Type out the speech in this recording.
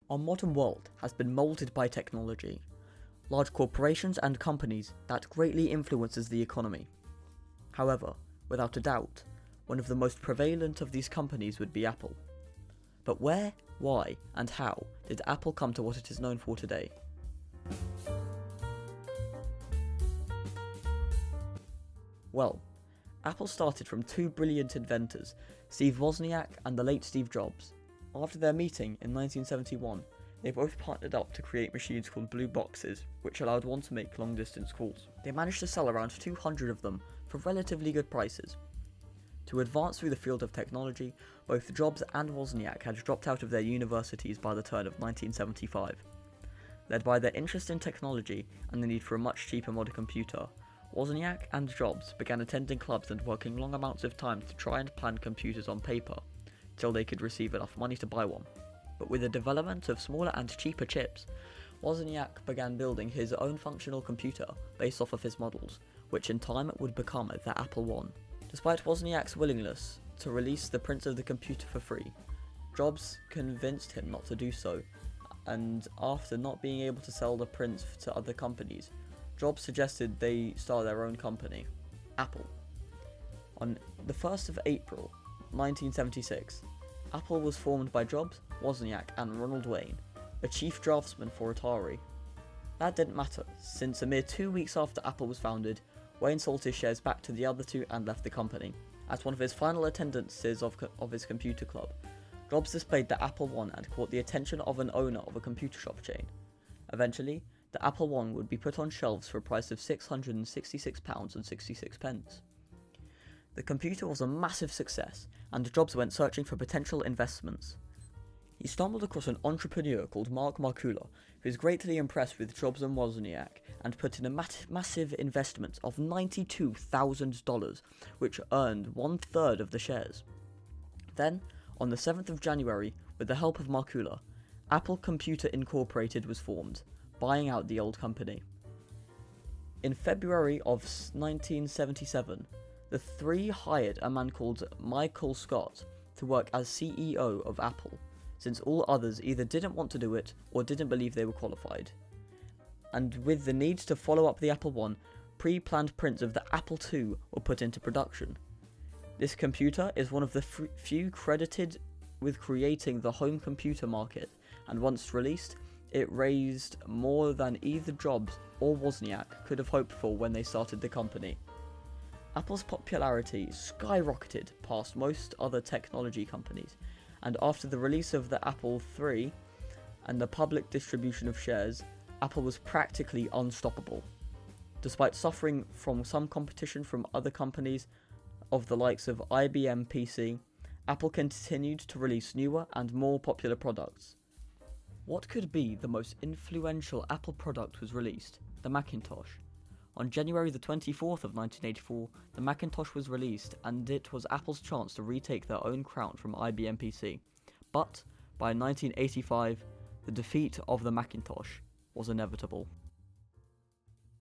Our modern world has been moulded by technology, large corporations and companies that greatly influences the economy. However, without a doubt, one of the most prevalent of these companies would be Apple. But where, why, and how did Apple come to what it is known for today? Well, Apple started from two brilliant inventors, Steve Wozniak and the late Steve Jobs. After their meeting in 1971, they both partnered up to create machines called Blue Boxes, which allowed one to make long-distance calls. They managed to sell around 200 of them for relatively good prices. To advance through the field of technology, both Jobs and Wozniak had dropped out of their universities by the turn of 1975. Led by their interest in technology and the need for a much cheaper modern computer, Wozniak and Jobs began attending clubs and working long amounts of time to try and plan computers on paper, till they could receive enough money to buy one. But with the development of smaller and cheaper chips, Wozniak began building his own functional computer based off of his models, which in time would become the Apple I. Despite Wozniak's willingness to release the prints of the computer for free, Jobs convinced him not to do so, and after not being able to sell the prints to other companies, Jobs suggested they start their own company, Apple. On the 1st of April 1976, Apple was formed by Jobs, Wozniak and Ronald Wayne, a chief draftsman for Atari. That didn't matter, since a mere 2 weeks after Apple was founded, Wayne sold his shares back to the other two and left the company. At one of his final attendances of his computer club, Jobs displayed the Apple I and caught the attention of an owner of a computer shop chain. Eventually, the Apple I would be put on shelves for a price of £666.66. The computer was a massive success, and Jobs went searching for potential investments. He stumbled across an entrepreneur called Mark Markula, who was greatly impressed with Jobs and Wozniak, and put in a massive investment of $92,000, which earned 1/3 of the shares. Then, on the 7th of January, with the help of Markula, Apple Computer Incorporated was formed, buying out the old company. In February of 1977, the three hired a man called Michael Scott to work as CEO of Apple, since all others either didn't want to do it or didn't believe they were qualified. And with the need to follow up the Apple I, pre-planned prints of the Apple II were put into production. This computer is one of the few credited with creating the home computer market, and once released, it raised more than either Jobs or Wozniak could have hoped for when they started the company. Apple's popularity skyrocketed past most other technology companies, and after the release of the Apple III and the public distribution of shares, Apple was practically unstoppable. Despite suffering from some competition from other companies of the likes of IBM PC, Apple continued to release newer and more popular products. What could be the most influential Apple product was released? The Macintosh. On January the 24th of 1984, the Macintosh was released, and it was Apple's chance to retake their own crown from IBM PC. But by 1985, the defeat of the Macintosh was inevitable.